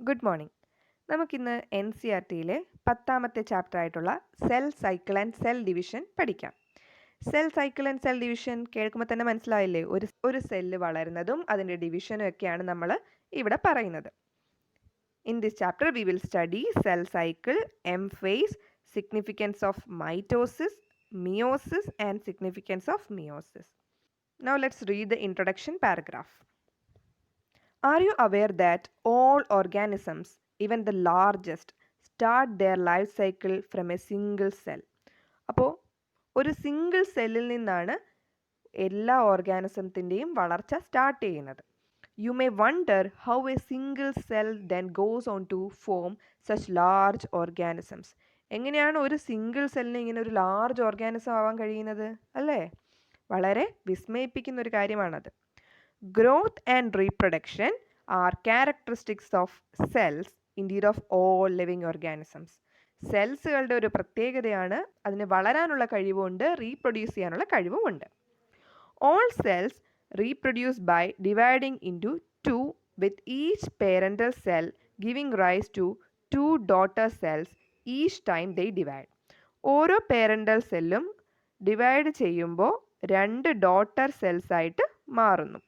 Good morning. നമുക്കിന്ന് NCERTയിലെ 10ാമത്തെ ചാപ്റ്റർ ആയിട്ടുള്ള cell cycle and cell division പഠിക്കാം. Cell cycle and cell division കേൾക്കുമ്പോൾ തന്നെ മനസ്സിലായില്ലേ, ഒരു സെല്ല് വളരുന്നതും അതിൻ്റെ ഡിവിഷനും ഒക്കെയാണ് നമ്മൾ ഇവിടെ പറയുന്നത്. In this chapter we will study cell cycle, M phase, significance of mitosis, meiosis and significance of meiosis. Now let's read the introduction paragraph. Are you aware that all organisms, even the largest, start their life cycle from a single cell? അപ്പോൾ ഒരു single സെല്ലിൽ നിന്നാണ് എല്ലാ ഓർഗാനിസത്തിൻ്റെയും വളർച്ച start ചെയ്യുന്നത്. You may wonder how a single cell then goes on to form such large organisms. എങ്ങനെയാണ് ഒരു single സെല്ലിന് ഇങ്ങനെ ഒരു ലാർജ് ഓർഗാനിസം ആവാൻ കഴിയുന്നത് അല്ലേ? വളരെ വിസ്മയിപ്പിക്കുന്ന ഒരു കാര്യമാണത്. Growth and reproduction are characteristics of cells, indeed of all living organisms. സെൽസുകളുടെ ഒരു പ്രത്യേകതയാണ്, അതിന് വളരാനുള്ള കഴിവുണ്ട്, റീപ്രൊഡ്യൂസ് ചെയ്യാനുള്ള കഴിവുമുണ്ട്. All cells reproduce by dividing into two with each parental cell giving rise to two daughter cells each time they divide. ഓരോ parental സെല്ലും divide ചെയ്യുമ്പോൾ രണ്ട് ഡോട്ടർ സെൽസ് ആയിട്ട് മാറുന്നു.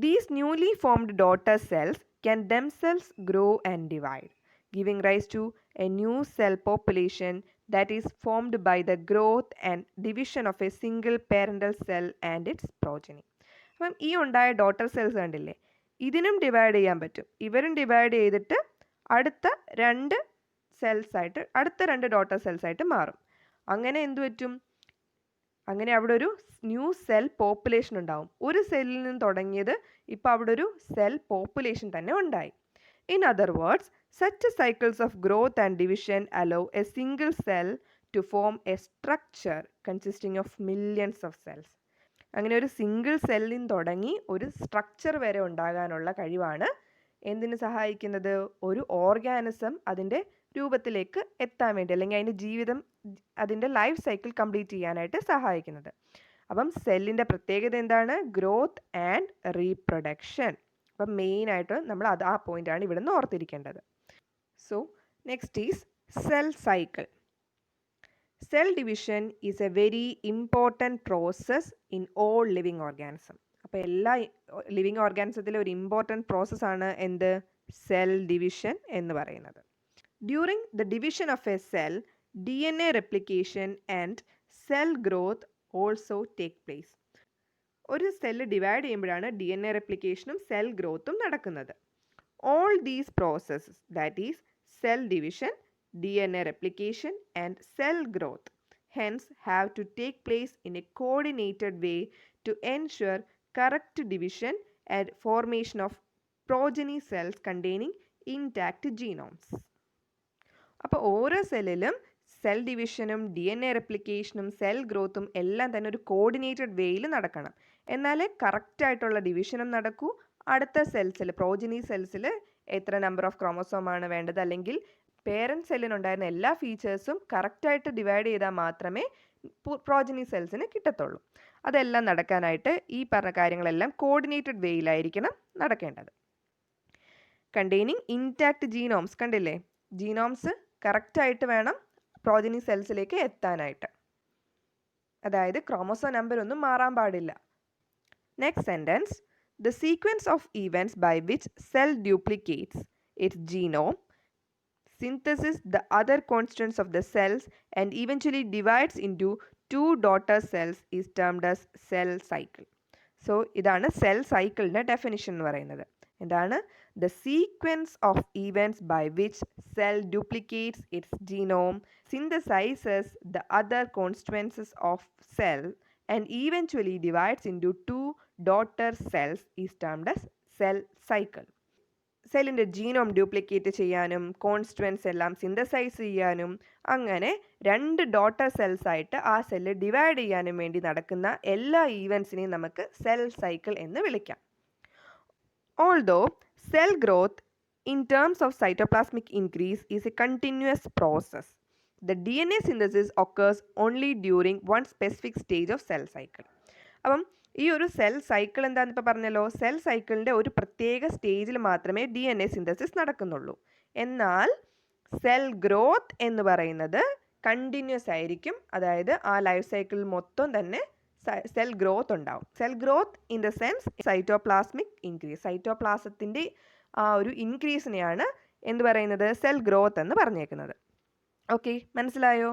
These newly formed daughter cells can themselves grow and divide, giving rise to a new cell population that is formed by the growth and division of a single parental cell and its progeny. അപ്പം ഈ ഉണ്ടായ daughter cells കണ്ടില്ലേ, ഇതിനും divide ചെയ്യാൻ പറ്റും. ഇവരും divide ചെയ്തിട്ട് അടുത്ത രണ്ട് ഡോട്ടർ സെൽസ് ആയിട്ട് മാറും. അങ്ങനെ എന്തു പറ്റും? അങ്ങനെ അവിടെ ഒരു ന്യൂ സെൽ പോപ്പുലേഷൻ ഉണ്ടാവും. ഒരു സെല്ലിൽ നിന്ന് തുടങ്ങിയത് ഇപ്പോൾ അവിടെ ഒരു സെൽ പോപ്പുലേഷൻ തന്നെ ഉണ്ടായി. In other words, such cycles of growth and division allow a single cell to form a structure consisting of millions of cells. അങ്ങനെ ഒരു സിംഗിൾ സെല്ലിൽ നിന്ന് തുടങ്ങി ഒരു സ്ട്രക്ചർ വരെ ഉണ്ടാകാനുള്ള കഴിവാണ് എന്തിനു സഹായിക്കുന്നത്? ഒരു ഓർഗാനിസം അതിൻ്റെ രൂപത്തിലേക്ക് എത്താൻ വേണ്ടി, അല്ലെങ്കിൽ അതിൻ്റെ ജീവിതം, അതിൻ്റെ ലൈഫ് സൈക്കിൾ കംപ്ലീറ്റ് ചെയ്യാനായിട്ട് സഹായിക്കുന്നത്. അപ്പം സെല്ലിൻ്റെ പ്രത്യേകത എന്താണ്? Growth and reproduction. അപ്പം മെയിനായിട്ട് നമ്മൾ ആ പോയിൻ്റാണ് ഇവിടെ നിന്ന് ഓർത്തിരിക്കേണ്ടത്. So next is cell cycle. Cell division is a very important process in all living organism. അപ്പോൾ എല്ലാ ലിവിങ് ഓർഗാനിസത്തിലെ ഒരു ഇമ്പോർട്ടൻറ്റ് പ്രോസസ്സാണ് എന്ത്? സെൽ ഡിവിഷൻ എന്ന് പറയുന്നത്. During the division of a cell, DNA replication and cell growth also take place. ഒരു cell divide ചെയ്യുമ്പോഴാണ് DNA replicationും cell ഗ്രോത്തും നടക്കുന്നത്. All these processes, that is cell division, DNA replication and cell growth, hence have to take place in a coordinated way to ensure correct division and formation of progeny cells containing intact genomes. അപ്പോൾ ഓരോ സെല്ലിലും cell ഡിവിഷനും DNA റെപ്ലിക്കേഷനും cell ഗ്രോത്തും എല്ലാം തന്നെ ഒരു coordinated വേയിൽ നടക്കണം. എന്നാലേ കറക്റ്റായിട്ടുള്ള ഡിവിഷനും നടക്കൂ. അടുത്ത സെൽസിൽ, പ്രോജനി സെൽസിൽ എത്ര നമ്പർ ഓഫ് ക്രോമസോമാണ് വേണ്ടത്, അല്ലെങ്കിൽ പേരൻറ്റ് സെല്ലിനുണ്ടായിരുന്ന എല്ലാ ഫീച്ചേഴ്സും കറക്റ്റായിട്ട് ഡിവൈഡ് ചെയ്താൽ മാത്രമേ പ്രോജനി സെൽസിന് കിട്ടത്തുള്ളൂ. അതെല്ലാം നടക്കാനായിട്ട് ഈ പറഞ്ഞ കാര്യങ്ങളെല്ലാം കോർഡിനേറ്റഡ് വേയിലായിരിക്കണം നടക്കേണ്ടത്. കണ്ടെയ്നിങ് ഇൻടാക്ട് ജീനോംസ്, കണ്ടില്ലേ? ജീനോംസ് കറക്റ്റായിട്ട് വേണം പ്രോജനി സെൽസിലേക്ക് എത്താനായിട്ട്. അതായത് ക്രോമോസോം നമ്പർ ഒന്നും മാറാൻ പാടില്ല. Next sentence. The sequence of events by which cell duplicates its genome, synthesis the other constituents of the cells and eventually divides into two daughter cells is termed as cell cycle. So ഇതാണ് cell സൈക്കിളിൻ്റെ definition എന്ന് പറയുന്നത്. എന്താണ്? The sequence of events by which cell duplicates its genome, synthesizes the other constituents of cell and eventually divides into two daughter cells is termed as cell cycle. സെല്ലിൻ്റെ genome duplicate ചെയ്യാനും constituents എല്ലാം synthesise ചെയ്യാനും അങ്ങനെ രണ്ട് daughter cells ആയിട്ട് ആ cell divide ചെയ്യാനും വേണ്ടി നടക്കുന്ന എല്ലാ ഈവൻസിനെയും നമുക്ക് സെൽ സൈക്കിൾ എന്ന് വിളിക്കാം. Although cell growth in terms of cytoplasmic increase is a continuous process, the DNA synthesis occurs only during one specific stage of cell cycle. അപ്പം ഈ ഒരു സെൽ സൈക്കിൾ എന്താണെന്ന് ഇപ്പോൾ പറഞ്ഞല്ലോ, സെൽ സൈക്കിളിൻ്റെ ഒരു പ്രത്യേക സ്റ്റേജിൽ മാത്രമേ DNA സിന്തസിസ് നടക്കുന്നുള്ളൂ. എന്നാൽ സെൽ ഗ്രോത്ത് എന്ന് പറയുന്നത് കണ്ടിന്യൂസ് ആയിരിക്കും. അതായത് ആ ലൈഫ് സൈക്കിൾ മൊത്തം തന്നെ സെൽ ഗ്രോത്ത് ഉണ്ടാവും. Cell growth in the sense cytoplasmic increase. സൈറ്റോപ്ലാസത്തിൻ്റെ ആ ഒരു ഇൻക്രീസിനെയാണ് എന്ത് പറയുന്നത്, സെൽ ഗ്രോത്ത് എന്ന് പറഞ്ഞേക്കുന്നത്. ഓക്കെ, മനസ്സിലായോ?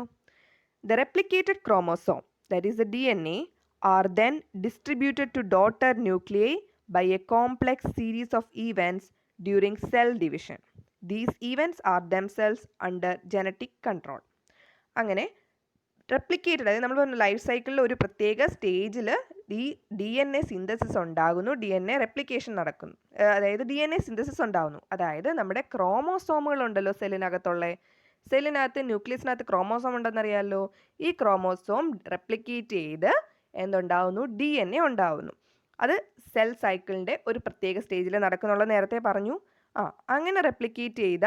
The replicated chromosome, that is the DNA, are then distributed to daughter nuclei by a complex series of events during cell division. These events are themselves under genetic control. അങ്ങനെ replicated, അതായത് നമ്മൾ പറഞ്ഞു life സൈക്കിളിൽ ഒരു പ്രത്യേക സ്റ്റേജിൽ ഈ DNA synthesis ഉണ്ടാകുന്നു, DNA റെപ്ലിക്കേഷൻ നടക്കുന്നു, അതായത് DNA സിന്തസിസ് ഉണ്ടാകുന്നു. അതായത് നമ്മുടെ ക്രോമോസോമുകൾ ഉണ്ടല്ലോ സെല്ലിനകത്ത് ന്യൂക്ലിയസിനകത്ത് ക്രോമോസോം ഉണ്ടെന്നറിയാമല്ലോ. ഈ ക്രോമോസോം റെപ്ലിക്കേറ്റ് ചെയ്ത് എന്തുണ്ടാവുന്നു, DNA ഉണ്ടാവുന്നു. അത് സെൽ സൈക്കിളിൻ്റെ ഒരു പ്രത്യേക സ്റ്റേജിൽ നടക്കുന്നുള്ള നേരത്തെ പറഞ്ഞു. അങ്ങനെ റെപ്ലിക്കേറ്റ് ചെയ്ത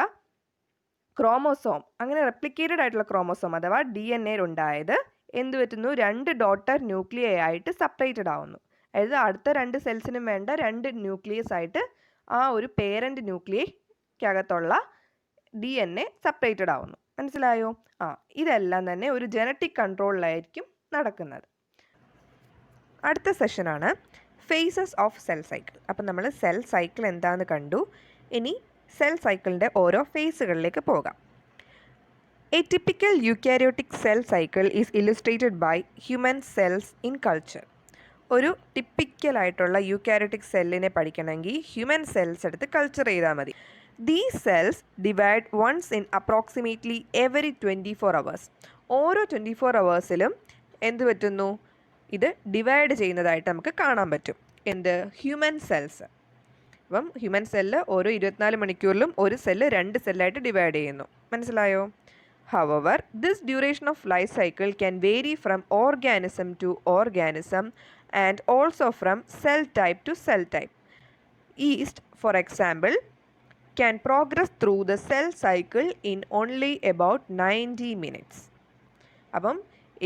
ക്രോമോസോം, അങ്ങനെ റെപ്ലിക്കേറ്റഡ് ആയിട്ടുള്ള ക്രോമോസോം അഥവാ DNA ഉണ്ടായത് എന്ത് പറ്റുന്നു, 2 ഡോട്ടർ ന്യൂക്ലിയൈ ആയിട്ട് സെപ്പറേറ്റഡ് ആവുന്നു. അതായത് അടുത്ത 2 സെൽസിനും വേണ്ട 2 ന്യൂക്ലിയസ് ആയിട്ട് ആ ഒരു പേരൻ്റ് ന്യൂക്ലിയയ്ക്കകത്തുള്ള DNA സെപ്പറേറ്റഡ് ആവുന്നു. മനസ്സിലായോ? ഇതെല്ലാം തന്നെ ഒരു ജനറ്റിക് കൺട്രോളിലായിരിക്കും നടക്കുന്നത്. അടുത്ത സെഷനാണ് ഫേസസ് ഓഫ് സെൽ സൈക്കിൾ. അപ്പം നമ്മൾ സെൽ സൈക്കിൾ എന്താണെന്ന് കണ്ടു. ഇനി സെൽ സൈക്കിളിൻ്റെ ഓരോ ഫേസുകളിലേക്ക് പോകാം. A typical eukaryotic cell cycle is illustrated by human cells in culture. ഒരു ടിപ്പിക്കലായിട്ടുള്ള യൂക്കാരിയോട്ടിക് സെല്ലിനെ പഠിക്കണമെങ്കിൽ ഹ്യൂമൻ സെൽസ് എടുത്ത് കൾച്ചർ ചെയ്താൽ മതി. These cells divide once in approximately every 24 hours. ഓരോ 24 ഹവേഴ്സിലും എന്ത് പറ്റുന്നു, ഇത് ഡിവൈഡ് ചെയ്യുന്നതായിട്ട് നമുക്ക് കാണാൻ പറ്റും. Human cells. അപ്പം ഹ്യൂമൻ സെല്ല് ഓരോ 24 മണിക്കൂറിലും ഒരു സെല്ല് 2 സെല്ലായിട്ട് ഡിവൈഡ് ചെയ്യുന്നു. മനസ്സിലായോ? However, this duration of life cycle can vary from organism to organism and also from cell type to cell type. Yeast, for example, can progress through the cell cycle in only about 90 minutes. അപ്പം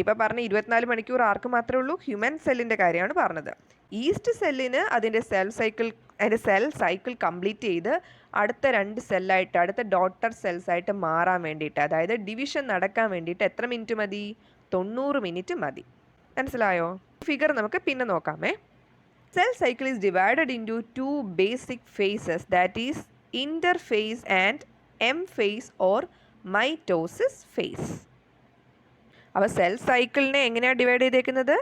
ഇപ്പോൾ പറഞ്ഞ 24 മണിക്കൂർ ആർക്ക് മാത്രമേ ഉള്ളൂ? Human സെല്ലിൻ്റെ കാര്യമാണ് പറഞ്ഞത്. East സെല്ലിന് അതിൻ്റെ സെൽ സൈക്കിൾ കംപ്ലീറ്റ് ചെയ്ത് അടുത്ത 2 സെല്ലായിട്ട്, അടുത്ത ഡോട്ടർ സെൽസായിട്ട് മാറാൻ വേണ്ടിയിട്ട്, അതായത് ഡിവിഷൻ നടക്കാൻ വേണ്ടിയിട്ട് എത്ര മിനിറ്റ് മതി? 90 മിനിറ്റ് മതി. മനസ്സിലായോ? ഫിഗർ നമുക്ക് പിന്നെ നോക്കാമേ. Cell cycle is divided into 2 basic phases, that is interphase and M phase or mitosis phase. അപ്പോൾ സെൽ സൈക്കിളിനെ എങ്ങനെയാണ് ഡിവൈഡ് ചെയ്തേക്കുന്നത്?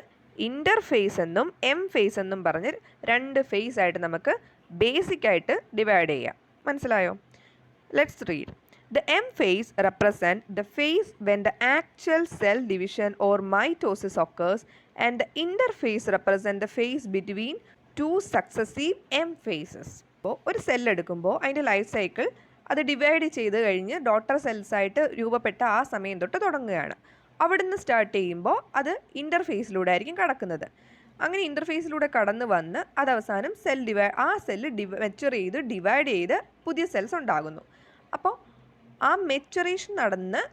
ഇൻ്റർഫേസ് എന്നും എം ഫേസ് എന്നും പറഞ്ഞ് 2 ഫേസ് ആയിട്ട് നമുക്ക് ബേസിക് ആയിട്ട് ഡിവൈഡ് ചെയ്യാം. മനസ്സിലായോ? Let's read. The M phase represent the phase when the actual cell division or mitosis occurs, and the interphase represent the phase between 2 successive M phases. ഒരു cell എടുക്കുമ്പോൾ അതിൻ്റെ ലൈഫ് സൈക്കിൾ അത് divide ചെയ്ത് കഴിഞ്ഞ് daughter സെൽസായിട്ട് രൂപപ്പെട്ട ആ സമയം തൊട്ട് തുടങ്ങുകയാണ്. അവിടുന്ന് സ്റ്റാർട്ട് ചെയ്യുമ്പോൾ അത് ഇൻ്റർഫേസിലൂടെ ആയിരിക്കും കടക്കുന്നത്. അങ്ങനെ ഇൻ്റർഫേസിലൂടെ കടന്ന് വന്ന് അത് അവസാനം ആ സെല്ല് മെച്ചുർ ചെയ്ത് ഡിവൈഡ് ചെയ്ത് പുതിയ സെൽസ് ഉണ്ടാകുന്നു. അപ്പോൾ ആ മെച്ചുറേഷൻ നടന്ന്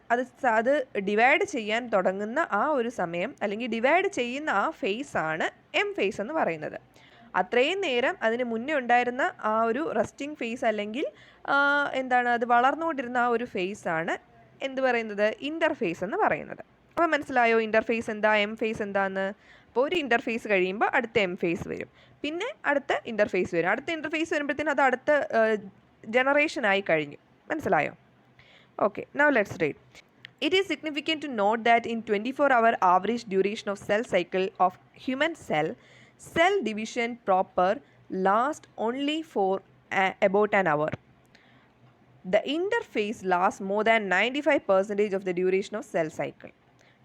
അത് ഡിവൈഡ് ചെയ്യാൻ തുടങ്ങുന്ന ആ ഒരു സമയം, അല്ലെങ്കിൽ ഡിവൈഡ് ചെയ്യുന്ന ആ ഫേസാണ് എം ഫേസ് എന്ന് പറയുന്നത്. അത്രയും നേരം അതിന് മുന്നേ ഉണ്ടായിരുന്ന ആ ഒരു റെസ്റ്റിംഗ് ഫേസ്, അല്ലെങ്കിൽ അത് വളർന്നുകൊണ്ടിരുന്ന ആ ഒരു ഫേസാണ് എന്ത് പറയുന്നത്, ഇൻ്റർഫേസ് എന്ന് പറയുന്നത്. അപ്പോൾ മനസ്സിലായോ ഇൻ്റർഫേസ് എന്താ, എം ഫേസ് എന്താന്ന്? അപ്പോൾ ഒരു ഇൻ്റർഫേസ് കഴിയുമ്പോൾ അടുത്ത എം ഫേസ് വരും, പിന്നെ അടുത്ത ഇൻ്റർഫേസ് വരും. അടുത്ത ഇൻ്റർഫേസ് വരുമ്പോഴത്തേനും അത് അടുത്ത ജനറേഷനായി കഴിഞ്ഞു. മനസ്സിലായോ? Okay, now let's read. It is significant to note that in 24-hour average duration of cell cycle of human cell division proper lasts only for about an hour. The interphase lasts more than 95% of the duration of cell cycle.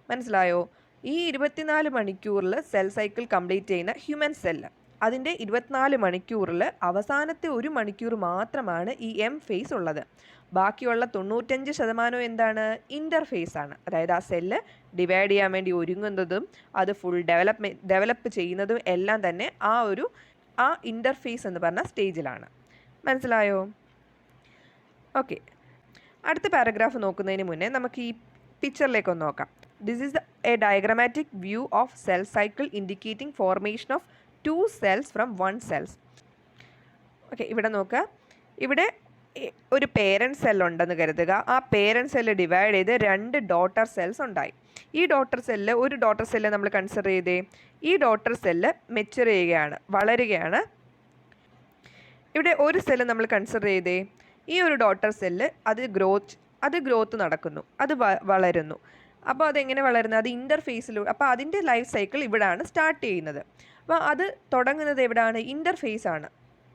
മനസ്സിലായോ? ഈ 24 മണിക്കൂറിൽ cell cycle complete ചെയ്യുന്ന human cell, അതിൻ്റെ 24 മണിക്കൂറിൽ അവസാനത്തെ 1 മണിക്കൂർ മാത്രമാണ് ഈ എം ഫേസ് ഉള്ളത്. ബാക്കിയുള്ള 95% എന്താണ്? ഇൻ്റർഫേസ് ആണ്. അതായത് ആ സെല്ല് ഡിവൈഡ് ചെയ്യാൻ വേണ്ടി ഒരുങ്ങുന്നതും അത് ഫുൾ ഡെവലപ്പ് ചെയ്യുന്നതും എല്ലാം തന്നെ ആ ഇൻ്റർഫേസ് എന്ന് പറഞ്ഞ സ്റ്റേജിലാണ്. മനസ്സിലായോ? ഓക്കെ, അടുത്ത പാരഗ്രാഫ് നോക്കുന്നതിന് മുന്നേ നമുക്ക് ഈ പിക്ചറിലേക്കൊന്ന് നോക്കാം. This is a diagrammatic view of cell cycle indicating formation of 2 cells from 1 cells. Okay, ഇവിടെ നോക്കുക. ഇവിടെ ഒരു പേരൻറ്റ് സെൽ ഉണ്ടെന്ന് കരുതുക. ആ പേരൻറ്റ് സെല്ല് ഡിവൈഡ് ചെയ്ത് 2 ഡോട്ടർ സെൽസ് ഉണ്ടായി. ഈ ഡോട്ടർ സെല്ല്, ഒരു ഡോട്ടർ സെല്ല് നമ്മൾ കൺസിഡർ ചെയ്തേ. ഈ ഡോട്ടർ സെല്ല് മെച്യൂർ ചെയ്യുകയാണ്, വളരുകയാണ്. ഇവിടെ ഒരു സെല്ല് നമ്മൾ കൺസിഡർ ചെയ്തേ. ഈ ഒരു ഡോട്ടർ സെല്ല് അത് ഗ്രോത്ത് നടക്കുന്നു, അത് വളരുന്നു. അപ്പോൾ അതെങ്ങനെ വളരുന്നത്? അത് ഇൻ്റർഫേസിലൂടെ. അപ്പോൾ അതിൻ്റെ ലൈഫ് സൈക്കിൾ ഇവിടെയാണ് സ്റ്റാർട്ട് ചെയ്യുന്നത്. അപ്പോൾ അത് തുടങ്ങുന്നത് എവിടെയാണ്? ഇൻ്റർഫേസ് ആണ്.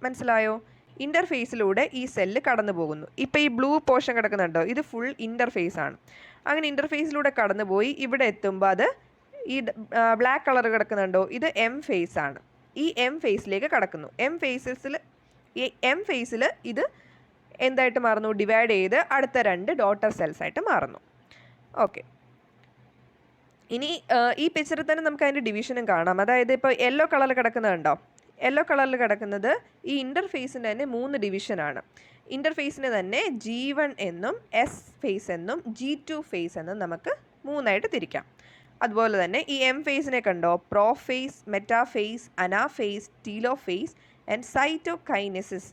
മനസ്സിലായോ? ഇൻ്റർഫേസിലൂടെ ഈ സെല്ല് കടന്നു പോകുന്നു. ഇപ്പോൾ ഈ ബ്ലൂ പോർഷൻ കിടക്കുന്നുണ്ടോ? ഇത് ഫുൾ ഇൻ്റർഫേസ് ആണ്. അങ്ങനെ ഇൻ്റർഫേസിലൂടെ കടന്നുപോയി ഇവിടെ എത്തുമ്പോൾ അത് ഈ ബ്ലാക്ക് കളർ കിടക്കുന്നുണ്ടോ? ഇത് എം ഫേസ് ആണ്. ഈ എം ഫേസിലേക്ക് കടക്കുന്നു. എം ഫേസിൽ ഇത് എന്തായിട്ട് മാറുന്നു? ഡിവൈഡ് ചെയ്ത് അടുത്ത 2 ഡോട്ടർ സെൽസ് ആയിട്ട് മാറുന്നു. ഓക്കെ, ഇനി ഈ പിക്ചറിൽ തന്നെ നമുക്ക് അതിൻ്റെ ഡിവിഷനും കാണാം. അതായത് ഇപ്പോൾ യെല്ലോ കളറിൽ കിടക്കുന്നുണ്ടോ? യെല്ലോ കളറിൽ കിടക്കുന്നത് ഈ ഇൻ്റർഫേസിൻ്റെ തന്നെ 3 ഡിവിഷനാണ്. ഇൻ്റർഫേസിന് തന്നെ G1 എന്നും S ഫേസ് എന്നും G2 ഫേസ് എന്നും നമുക്ക് 3ആയിട്ട് തിരിക്കാം. അതുപോലെ തന്നെ ഈ എം ഫേസിനെ കണ്ടോ? Prophase, metaphase, anaphase, telophase and cytokinesis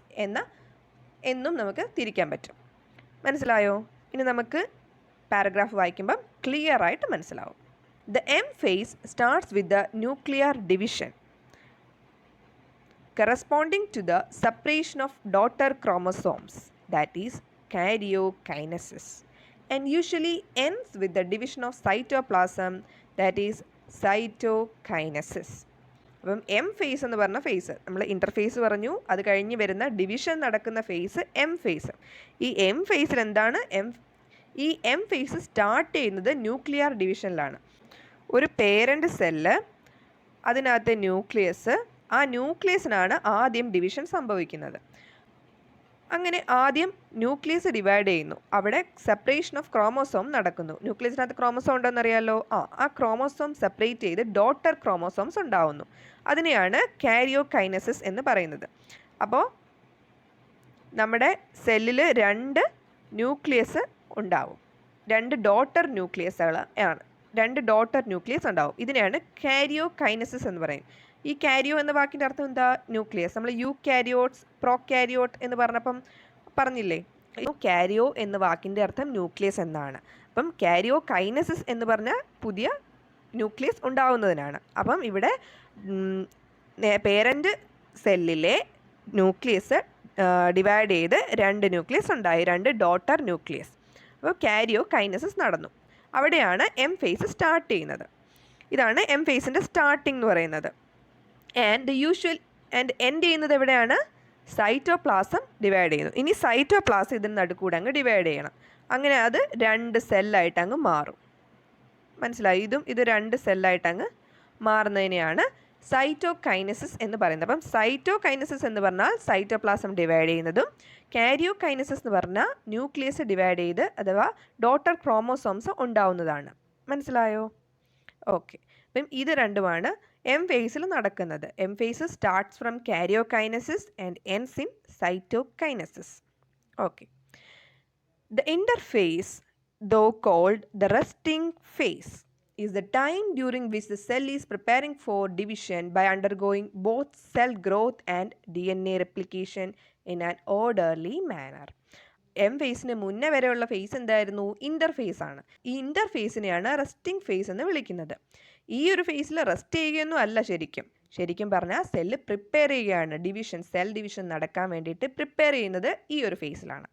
എന്നും നമുക്ക് തിരിക്കാൻ പറ്റും. മനസ്സിലായോ? ഇനി നമുക്ക് പാരഗ്രാഫ് വായിക്കുമ്പം ക്ലിയർ ആയിട്ട് മനസ്സിലാവും. The M phase starts with the nuclear division corresponding to the separation of daughter chromosomes, that is karyokinesis, and usually ends with the division of cytoplasm, that is cytokinesis. അപ്പം M phase എന്ന് പറഞ്ഞ face, നമ്മൾ interface പറഞ്ഞു, അത് കഴിഞ്ഞ് വരുന്ന division നടക്കുന്ന face M phase. ഈ എം ഫേസിൽ എന്താണ്? ഈ എം ഫേസ് സ്റ്റാർട്ട് ചെയ്യുന്നത് ന്യൂക്ലിയർ ഡിവിഷനിലാണ്. ഒരു പേരൻ്റ് സെല്ല്, അതിനകത്തെ ന്യൂക്ലിയസ്, ആ ന്യൂക്ലിയസിനാണ് ആദ്യം ഡിവിഷൻ സംഭവിക്കുന്നത്. അങ്ങനെ ആദ്യം ന്യൂക്ലിയസ് ഡിവൈഡ് ചെയ്യുന്നു. അവിടെ സെപ്പറേഷൻ ഓഫ് ക്രോമോസോം നടക്കുന്നു. ന്യൂക്ലിയസിനകത്ത് ക്രോമോസോം ഉണ്ടെന്നറിയാലോ. ആ ക്രോമോസോം സെപ്പറേറ്റ് ചെയ്ത് ഡോട്ടർ ക്രോമോസോംസ് ഉണ്ടാവുന്നു. അതിനെയാണ് കാരിയോകൈനസിസ് എന്ന് പറയുന്നത്. അപ്പോൾ നമ്മുടെ സെല്ലിൽ 2 ന്യൂക്ലിയസ് ഉണ്ടാവും. 2 ഡോട്ടർ ന്യൂക്ലിയസുകൾ ആണ്. 2 ഡോട്ടർ ന്യൂക്ലിയസ് ഉണ്ടാവും. ഇതിനെയാണ് കാരിയോകൈനസിസ് എന്ന് പറയും. ഈ കാരിയോ എന്ന വാക്കിൻ്റെ അർത്ഥം എന്താ? ന്യൂക്ലിയസ്. നമ്മൾ യൂകാരിയോട്സ്, പ്രോകാരിയോട്ട് എന്ന് പറഞ്ഞില്ലേ? കാരിയോ എന്ന വാക്കിൻ്റെ അർത്ഥം ന്യൂക്ലിയസ് എന്നാണ്. അപ്പം കാരിയോകൈനസിസ് എന്ന് പറഞ്ഞാൽ പുതിയ ന്യൂക്ലിയസ് ഉണ്ടാവുന്നതിനാണ്. അപ്പം ഇവിടെ പേരൻ്റ് സെല്ലിലെ ന്യൂക്ലിയസ് ഡിവൈഡ് ചെയ്ത് 2 ന്യൂക്ലിയസ് ഉണ്ടായി, 2 ഡോട്ടർ ന്യൂക്ലിയസ്. അപ്പോൾ കാരിയോകൈനസിസ് നടന്നു. അവിടെയാണ് എം ഫേസ് സ്റ്റാർട്ട് ചെയ്യുന്നത്. ഇതാണ് എം ഫേസിൻ്റെ സ്റ്റാർട്ടിംഗ് എന്ന് പറയുന്നത്. ആൻഡ് എൻഡ് ചെയ്യുന്നത് എവിടെയാണ്? സൈറ്റോപ്ലാസം ഡിവൈഡ് ചെയ്യുന്നു. ഇനി സൈറ്റോപ്ലാസം ഇതിന് നടുക്കൂടെ അങ്ങ് ഡിവൈഡ് ചെയ്യണം. അങ്ങനെ അത് 2 സെല്ലായിട്ട് അങ്ങ് മാറും. മനസ്സിലായി? ഇത് 2 സെല്ലായിട്ട് അങ്ങ് മാറുന്നതിനെയാണ് സൈറ്റോകൈനസിസ് എന്ന് പറയുന്നത്. അപ്പം സൈറ്റോകൈനസിസ് എന്ന് പറഞ്ഞാൽ സൈറ്റോപ്ലാസം ഡിവൈഡ് ചെയ്യുന്നതും, കാരിയോകൈനസിസ് എന്ന് പറഞ്ഞാൽ ന്യൂക്ലിയസ് ഡിവൈഡ് ചെയ്ത് അഥവാ ഡോട്ടർ ക്രോമോസോംസ് ഉണ്ടാവുന്നതാണ്. മനസ്സിലായോ? ഓക്കെ, അപ്പം ഇത് രണ്ടുമാണ് എം ഫേസിൽ നടക്കുന്നത്. M phase starts from karyokinesis and ends in cytokinesis. Okay, the interphase, though called the resting phase, is the time during which the cell is preparing for division by undergoing both cell growth and DNA replication in an orderly manner. M ഫേസിന് മുന്നേ വരെയുള്ള face എന്തായിരുന്നു? Interface ആണ്. ഈ ഇൻ്റർഫേസിനെയാണ് resting face എന്ന് വിളിക്കുന്നത്. ഈ ഒരു ഫേസിൽ റെസ്റ്റ് ചെയ്യുകയൊന്നും അല്ല ശരിക്കും പറഞ്ഞാൽ സെല്ല് പ്രിപ്പയർ ചെയ്യുകയാണ്. സെൽ ഡിവിഷൻ നടക്കാൻ വേണ്ടിയിട്ട് പ്രിപ്പയർ ചെയ്യുന്നത് ഈ ഒരു ഫേസിലാണ്.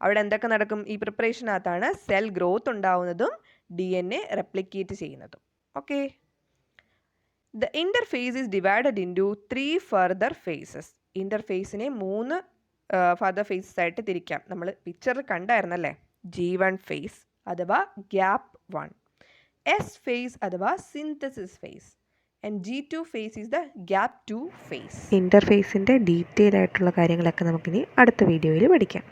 അവിടെ എന്തൊക്കെ നടക്കും? ഈ പ്രിപ്പറേഷനകത്താണ് സെൽ ഗ്രോത്ത് ഉണ്ടാവുന്നതും DNA റെപ്ലിക്കേറ്റ് ചെയ്യുന്നതും. Okay, the interphase is divided into 3 further phases. ഇൻ്റർഫേസിനെ 3 ഫർദർ ഫേസസ് ആയിട്ട് തിരിക്കാം. നമ്മൾ പിക്ചറിൽ കണ്ടായിരുന്നല്ലേ? G1 ഫേസ് അഥവാ ഗ്യാപ്പ് 1, S ഫേസ് അഥവാ synthesis phase, and G2 phase is the gap 2 phase. ഇൻ്റർഫേസിൻ്റെ ഡീറ്റെയിൽ ആയിട്ടുള്ള കാര്യങ്ങളൊക്കെ നമുക്കിനി അടുത്ത വീഡിയോയിൽ പഠിക്കാം.